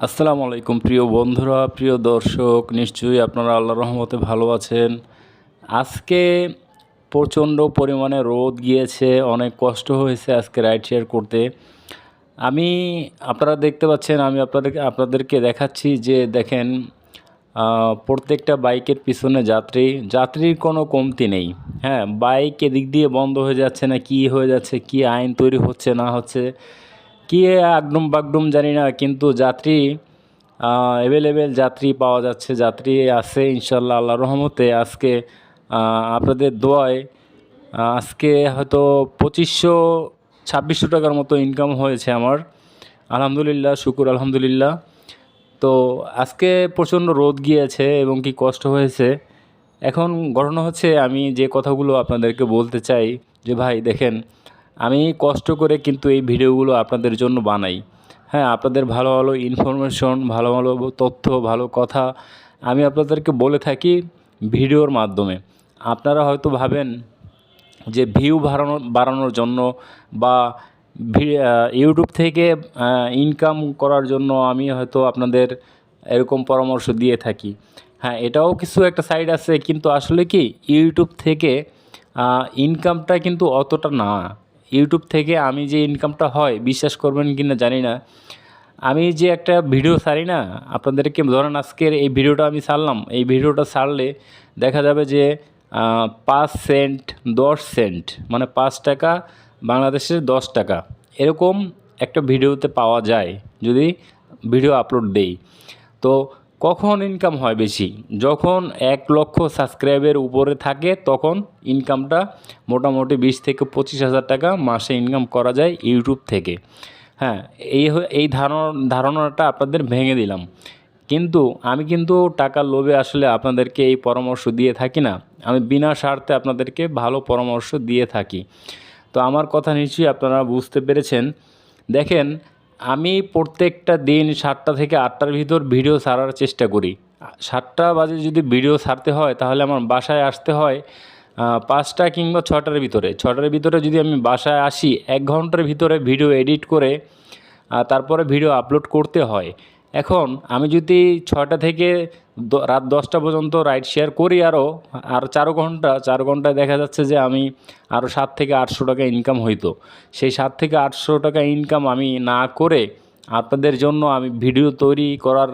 আসসালামু আলাইকুম প্রিয় বন্ধুরা, প্রিয় দর্শক, নিশ্চয়ই আপনারা আল্লাহর রহমতে ভালো আছেন। আজকে প্রচণ্ড পরিমাণে রোদ গিয়েছে, অনেক কষ্ট হয়েছে আজকে রাইড শেয়ার করতে। আমি আপনারা দেখতে পাচ্ছেন, আমি আপনাদেরকে দেখাচ্ছি যে দেখেন, প্রত্যেকটা বাইকের পিছনে যাত্রীর কোনো কমতি নেই। হ্যাঁ, বাইক এদিক দিয়ে বন্ধ হয়ে যাচ্ছে না, কি হয়ে যাচ্ছে, কি আইন তৈরি হচ্ছে না হচ্ছে, কি আগডুম বাগডুম জানি না, কিন্তু যাত্রী অ্যাভেলেবেল যাত্রী পাওয়া যাচ্ছে, যাত্রী আছে ইনশাল্লাহ আল্লাহর রহমতে। আজকে আপনাদের দোয়ায় আজকে হয়তো 2500-2600 টাকার মতো ইনকাম হয়েছে আমার, আলহামদুলিল্লাহ, শুকুর আলহামদুলিল্লাহ। তো আজকে প্রচণ্ড রোদ গিয়েছে এবং কি কষ্ট হয়েছে। এখন ঘটনা হচ্ছে, আমি যে কথাগুলো আপনাদেরকে বলতে চাই যে ভাই দেখেন, আমি কষ্ট করে কিন্তু এই ভিডিওগুলো আপনাদের জন্য বানাই। হ্যাঁ, আপনাদের ভালো ভালো ইনফরমেশন, ভালো ভালো তথ্য, ভালো কথা আমি আপনাদেরকে বলে থাকি ভিডিওর মাধ্যমে। আপনারা হয়তো ভাবেন যে ভিউ বাড়ানোর জন্য বা ইউটিউব থেকে ইনকাম করার জন্য আমি হয়তো আপনাদের এরকম পরামর্শ দিয়ে থাকি। হ্যাঁ, এটাও কিছু একটা সাইড আছে, কিন্তু আসলে কি ইউটিউব থেকে ইনকামটা কিন্তু অতটা না। ইউটিউব থেকে আমি যে ইনকামটা হয়, বিশ্বাস করবেন কি না জানি না, আমি যে একটা ভিডিও ছাড়ি না আপনাদেরকে, ধরেন আজকের এই ভিডিওটা আমি ছাড়লাম, এই ভিডিওটা ছাড়লে দেখা যাবে যে 5 সেন্ট 10 সেন্ট মানে 5 টাকা বাংলাদেশের 10 টাকা এরকম একটা ভিডিওতে পাওয়া যায় যদি ভিডিও আপলোড দেই। তো কখন ইনকাম হয় বেশি? যখন 1 লক্ষ সাবস্ক্রাইবের উপরে থাকে তখন ইনকামটা মোটামুটি 20 থেকে 25 হাজার টাকা মাসে ইনকাম করা যায় ইউটিউব থেকে। হ্যাঁ, এই ধারণাটা আপনাদের ভেঙে দিলাম। কিন্তু আমি কিন্তু টাকার লোভে আসলে আপনাদেরকে এই পরামর্শ দিয়ে থাকি না। আমি বিনা স্বার্থে আপনাদেরকে ভালো পরামর্শ দিয়ে থাকি। তো আমার কথা নিশ্চয়ই আপনারা বুঝতে পেরেছেন। দেখেন, আমি প্রত্যেকটা দিন 7টা থেকে 8টার ভিতর ভিডিও ছাড়ার চেষ্টা করি। 7টা বাজে যদি ভিডিও ছাড়তে হয় তাহলে আমার বাসায় আসতে হয় 5টা কিংবা 6টার ভিতরে। 6টার ভিতরে যদি আমি বাসায় আসি, 1 ঘন্টার ভিতরে ভিডিও এডিট করে তারপরে ভিডিও আপলোড করতে হয়। এখন আমি যদি 6টা থেকে রাত 10টা পর্যন্ত রাইড শেয়ার করি, আর 4 ঘন্টায় দেখা যাচ্ছে যে আমি আরও 7 থেকে 800 টাকা ইনকাম হইতো। সেই 7 থেকে 800 টাকা ইনকাম আমি না করে আপনাদের জন্য আমি ভিডিও তৈরি করার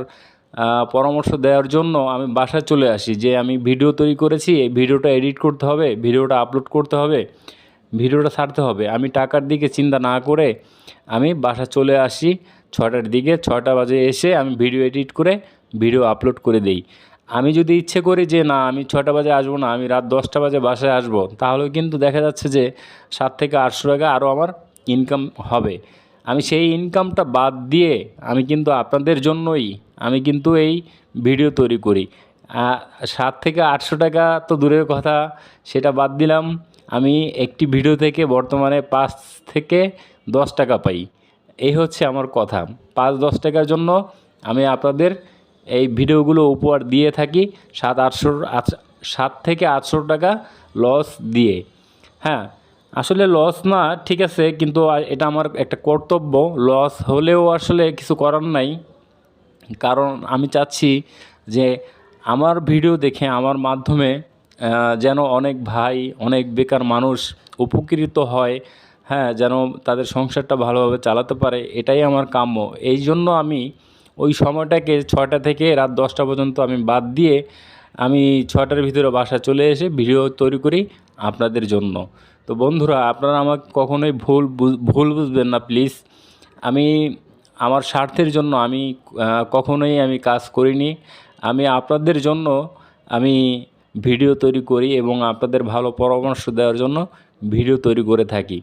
পরামর্শ দেওয়ার জন্য আমি বাসায় চলে আসি, যে আমি ভিডিও তৈরি করেছি, এই ভিডিওটা এডিট করতে হবে, ভিডিওটা আপলোড করতে হবে, ভিডিওটা ছাড়তে হবে। আমি টাকার দিকে চিন্তা না করে আমি বাসা চলে আসি 6টার দিকে। 6টা বাজে এসে আমি ভিডিও এডিট করে ভিডিও আপলোড করে দেই। আমি যদি ইচ্ছে করি যে না, আমি 6টা বাজে আসবো না, আমি রাত 10টা বাজে বাসায় আসবো, তাহলেও কিন্তু দেখা যাচ্ছে যে 7 থেকে 800 টাকা আরও আমার ইনকাম হবে। আমি সেই ইনকামটা বাদ দিয়ে আমি কিন্তু আপনাদের জন্যই আমি কিন্তু এই ভিডিও তৈরি করি। 7 থেকে 800 টাকা তো দূরের কথা, সেটা বাদ দিলাম, আমি একটি ভিডিও থেকে বর্তমানে 5 থেকে 10 টাকা পাই। এই হচ্ছে আমার কথা। 5-10 টাকার জন্য আমি আপনাদের এই ভিডিওগুলো উপহার দিয়ে থাকি 7 থেকে 800 টাকা লস দিয়ে। হ্যাঁ, আসলে লস না, ঠিক আছে, কিন্তু এটা আমার একটা কর্তব্য। লস হলেও আসলে কিছু করার নাই, কারণ আমি চাচ্ছি যে আমার ভিডিও দেখে আমার মাধ্যমে যেন অনেক ভাই, অনেক বেকার মানুষ উপকৃত হয়। হ্যাঁ, যেন তাদের সংসারটা ভালোভাবে চালাতে পারে, এটাই আমার কাম্য। এই জন্য আমি ওই সময়টাকে 6টা থেকে রাত 10টা পর্যন্ত আমি বাদ দিয়ে আমি 6টার ভিতরে বাসা চলে এসে ভিডিও তৈরি করি আপনাদের জন্য। তো বন্ধুরা, আপনারা আমাকে কখনোই ভুল বুঝবেন না প্লিজ। আমি আমার স্বার্থের জন্য আমি কখনোই আমি কাজ করিনি। আমি আপনাদের জন্য আমি ভিডিও তৈরি করি এবং আপনাদের ভালো পরামর্শ দেওয়ার জন্য ভিডিও তৈরি করে থাকি।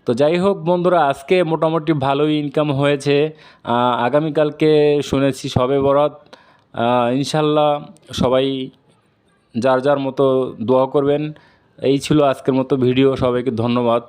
তো যাই হোক বন্ধুরা, আজকে মোটামুটি ভালোই ইনকাম হয়েছে। আগামীকালকে শুনেছি শবে বরাত। ইনশাল্লাহ সবাই যার যার মতো দোয়া করবেন। এই ছিল আজকের মতো ভিডিও। সবাইকে ধন্যবাদ।